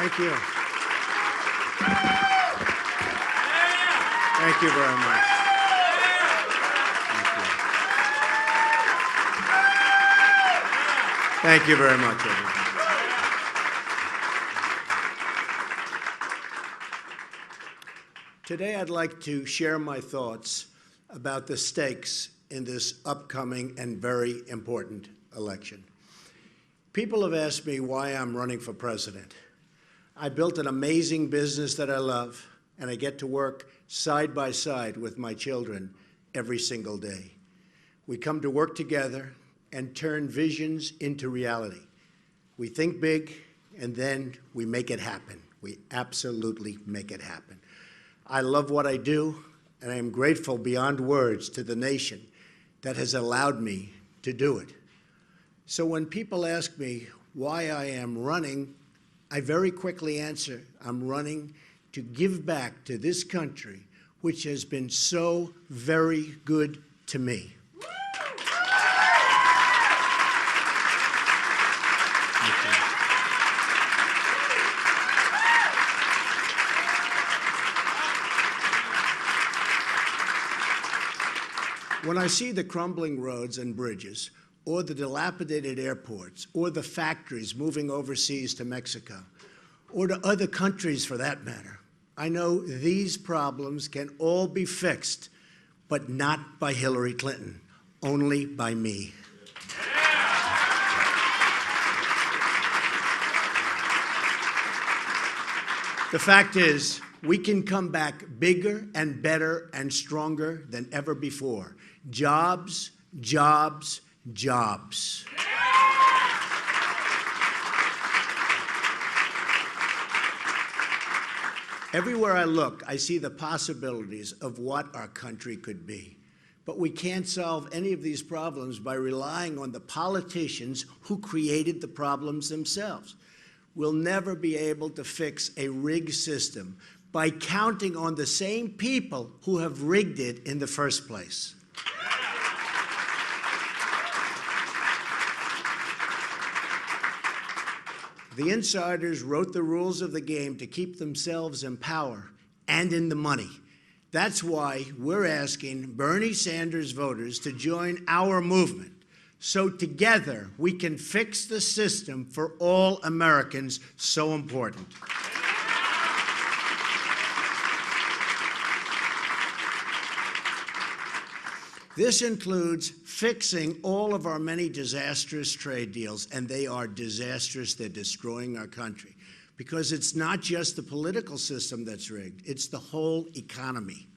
Thank you. Thank you very much. Thank you very much, everyone. Today I'd like to share my thoughts about the stakes in this upcoming and very important election. People have asked me why I'm running for president. I built an amazing business that I love, and I get to work side by side with my children every single day. We come to work together and turn visions into reality. We think big, and then we make it happen. We absolutely make it happen. I love what I do, and I am grateful beyond words to the nation that has allowed me to do it. So when people ask me why I am running, I very quickly answer, I'm running to give back to this country, which has been so very good to me. When I see the crumbling roads and bridges, or the dilapidated airports, or the factories moving overseas to Mexico, or to other countries for that matter, I know these problems can all be fixed, but not by Hillary Clinton, only by me. The fact is, we can come back bigger and better and stronger than ever before. Jobs, jobs, jobs. Everywhere I look, I see the possibilities of what our country could be. But we can't solve any of these problems by relying on the politicians who created the problems themselves. We'll never be able to fix a rigged system by counting on the same people who have rigged it in the first place. The insiders wrote the rules of the game to keep themselves in power and in the money. That's why we're asking Bernie Sanders voters to join our movement, so together we can fix the system for all Americans so important. This includes fixing all of our many disastrous trade deals, and they are disastrous. They're destroying our country. Because it's not just the political system that's rigged, it's the whole economy.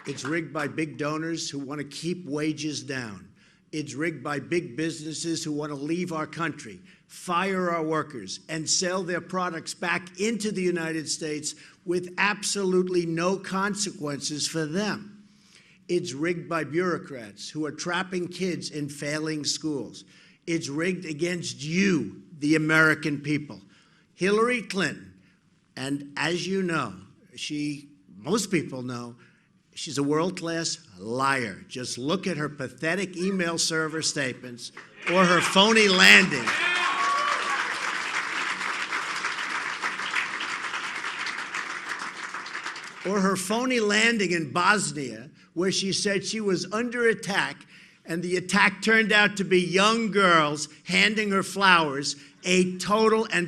It's rigged by big donors who want to keep wages down. It's rigged by big businesses who want to leave our country, fire our workers, and sell their products back into the United States with absolutely no consequences for them. It's rigged by bureaucrats who are trapping kids in failing schools. It's rigged against you, the American people. Hillary Clinton, and as you know, most people know, she's a world-class liar. Just look at her pathetic email server statements or her phony landing. Or her phony landing in Bosnia, where she said she was under attack, and the attack turned out to be young girls handing her flowers. A total and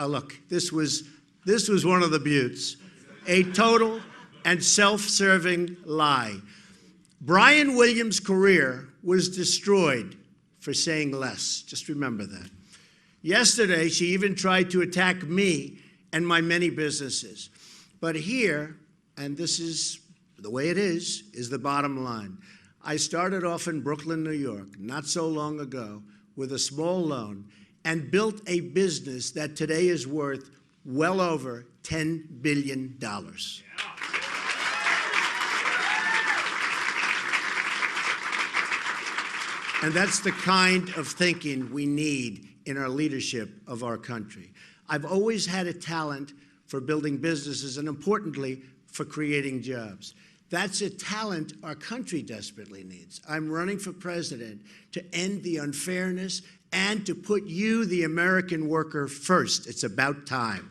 look, this was one of the buttes. A total and self-serving lie. Brian Williams' career was destroyed for saying less. Just remember that. Yesterday, she even tried to attack me and my many businesses. But here, and this is the way it is the bottom line. I started off in Brooklyn, New York, not so long ago, with a small loan, and built a business that today is worth well over $10 billion. And that's the kind of thinking we need in our leadership of our country. I've always had a talent for building businesses and, importantly, for creating jobs. That's a talent our country desperately needs. I'm running for president to end the unfairness and to put you, the American worker, first. It's about time.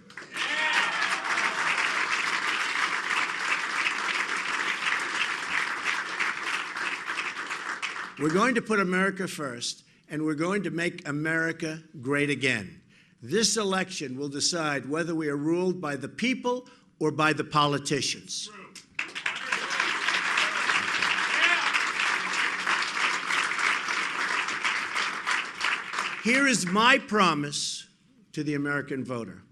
We're going to put America first, and we're going to make America great again. This election will decide whether we are ruled by the people or by the politicians. Here is my promise to the American voter.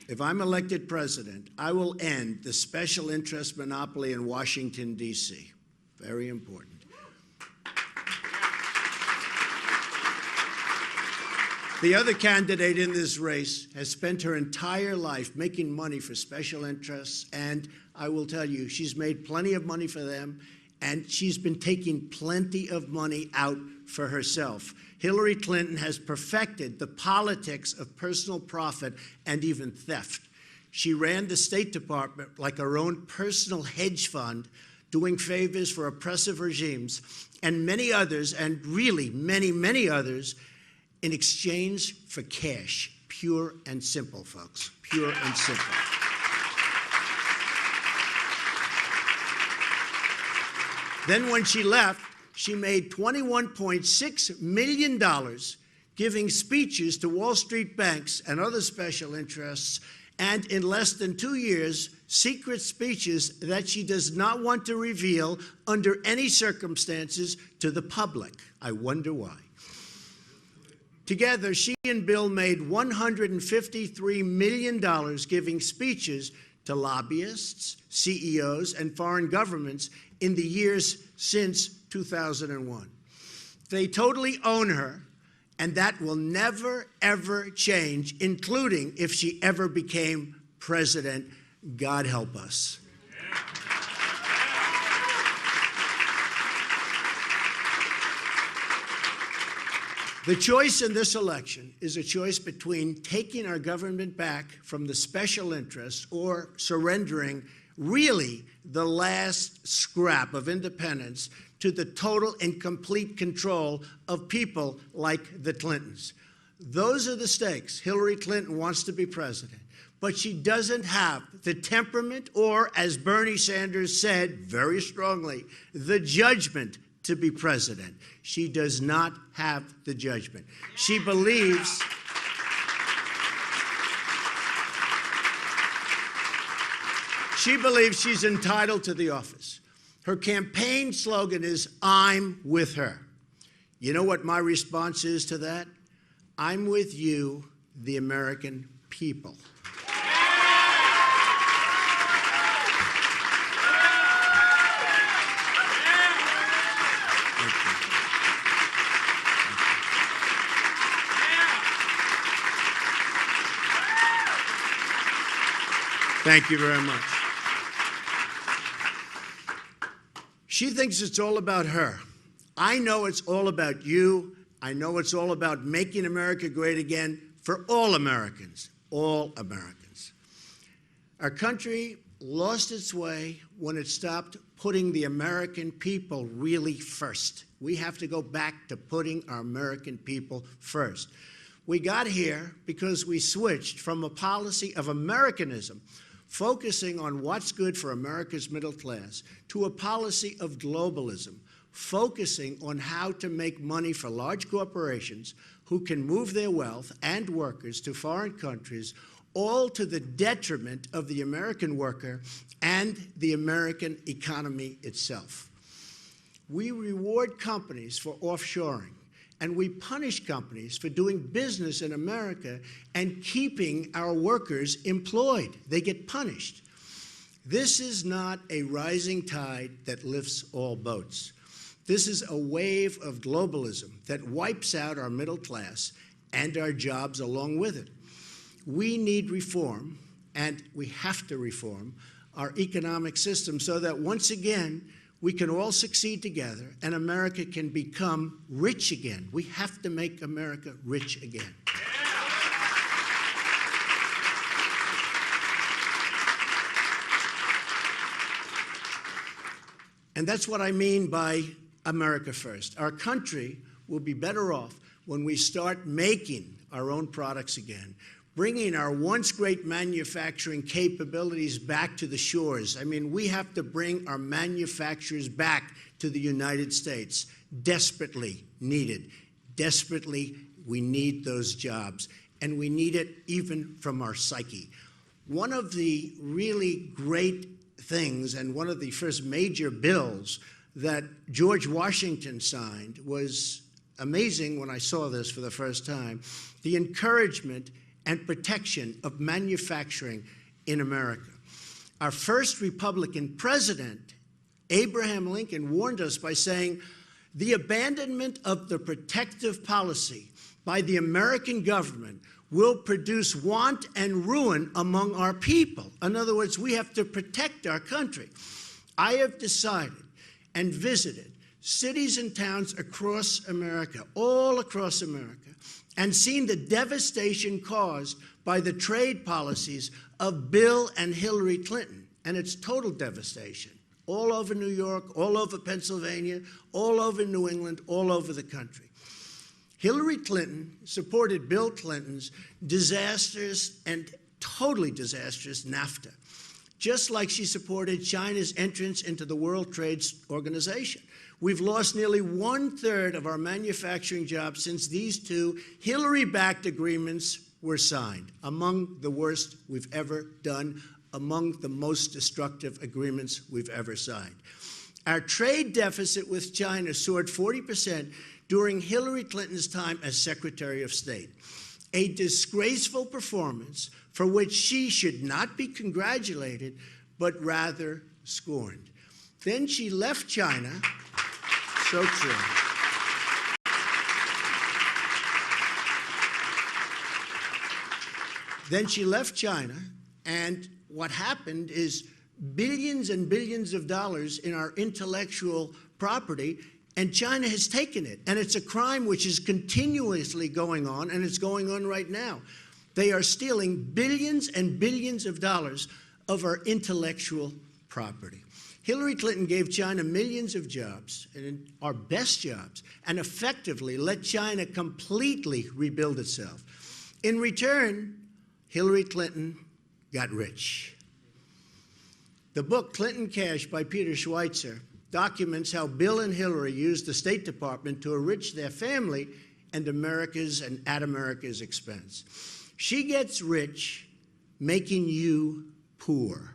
If I'm elected president, I will end the special interest monopoly in Washington, D.C. Very important. The other candidate in this race has spent her entire life making money for special interests, and I will tell you, she's made plenty of money for them, and she's been taking plenty of money out for herself. Hillary Clinton has perfected the politics of personal profit and even theft. She ran the State Department like her own personal hedge fund, doing favors for oppressive regimes, and many others, and really many, many others, in exchange for cash. Pure and simple, folks. Pure and simple. Then when she left, she made $21.6 million giving speeches to Wall Street banks and other special interests, and in less than 2 years, secret speeches that she does not want to reveal under any circumstances to the public. I wonder why. Together, she and Bill made $153 million giving speeches to lobbyists, CEOs, and foreign governments in the years since 2001. They totally own her, and that will never, ever change, including if she ever became president. God help us. The choice in this election is a choice between taking our government back from the special interests or surrendering really the last scrap of independence to the total and complete control of people like the Clintons. Those are the stakes. Hillary Clinton wants to be president, but she doesn't have the temperament or, as Bernie Sanders said very strongly, the judgment to be president. She does not have the judgment. She believes she's entitled to the office. Her campaign slogan is, "I'm with her." You know what my response is to that? I'm with you, the American people. Thank you very much. She thinks it's all about her. I know it's all about you. I know it's all about making America great again for all Americans, all Americans. Our country lost its way when it stopped putting the American people really first. We have to go back to putting our American people first. We got here because we switched from a policy of Americanism, focusing on what's good for America's middle class, to a policy of globalism, focusing on how to make money for large corporations who can move their wealth and workers to foreign countries, all to the detriment of the American worker and the American economy itself. We reward companies for offshoring, and we punish companies for doing business in America and keeping our workers employed. They get punished. This is not a rising tide that lifts all boats. This is a wave of globalism that wipes out our middle class and our jobs along with it. We need reform, and we have to reform our economic system so that once again, we can all succeed together and America can become rich again. We have to make America rich again. And that's what I mean by America first. Our country will be better off when we start making our own products again, bringing our once great manufacturing capabilities back to the shores. I mean, we have to bring our manufacturers back to the United States. Desperately needed. Desperately, we need those jobs. And we need it even from our psyche. One of the really great things, and one of the first major bills that George Washington signed, was amazing when I saw this for the first time, the encouragement and protection of manufacturing in America. Our first Republican president, Abraham Lincoln, warned us by saying, the abandonment of the protective policy by the American government will produce want and ruin among our people. In other words, we have to protect our country. I have decided and visited cities and towns across America, all across America, and seen the devastation caused by the trade policies of Bill and Hillary Clinton. And it's total devastation. All over New York, all over Pennsylvania, all over New England, all over the country. Hillary Clinton supported Bill Clinton's disastrous and totally disastrous NAFTA, just like she supported China's entrance into the World Trade Organization. We've lost nearly 1/3 of our manufacturing jobs since these two Hillary-backed agreements were signed, among the worst we've ever done, among the most destructive agreements we've ever signed. Our trade deficit with China soared 40% during Hillary Clinton's time as Secretary of State, a disgraceful performance for which she should not be congratulated, but rather scorned. Then she left China. So true. Then she left China, and what happened is billions and billions of dollars in our intellectual property, and China has taken it. And it's a crime which is continuously going on, and it's going on right now. They are stealing billions and billions of dollars of our intellectual property. Hillary Clinton gave China millions of jobs, and our best jobs, and effectively let China completely rebuild itself. In return, Hillary Clinton got rich. The book Clinton Cash by Peter Schweitzer documents how Bill and Hillary used the State Department to enrich their family and America's and at America's expense. She gets rich, making you poor.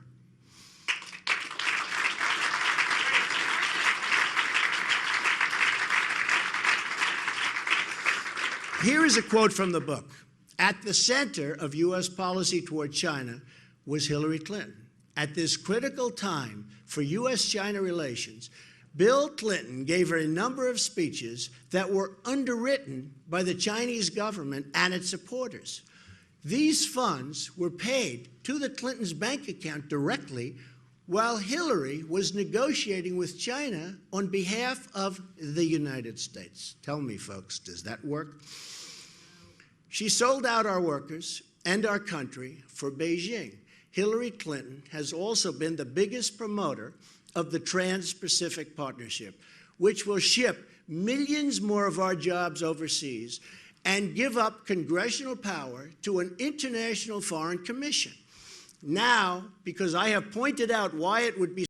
Here is a quote from the book. At the center of U.S. policy toward China was Hillary Clinton. At this critical time for U.S.-China relations, Bill Clinton gave her a number of speeches that were underwritten by the Chinese government and its supporters. These funds were paid to the Clintons' bank account directly, while Hillary was negotiating with China on behalf of the United States. Tell me, folks, does that work? She sold out our workers and our country for Beijing. Hillary Clinton has also been the biggest promoter of the Trans-Pacific Partnership, which will ship millions more of our jobs overseas and give up congressional power to an international foreign commission. Now, because I have pointed out why it would be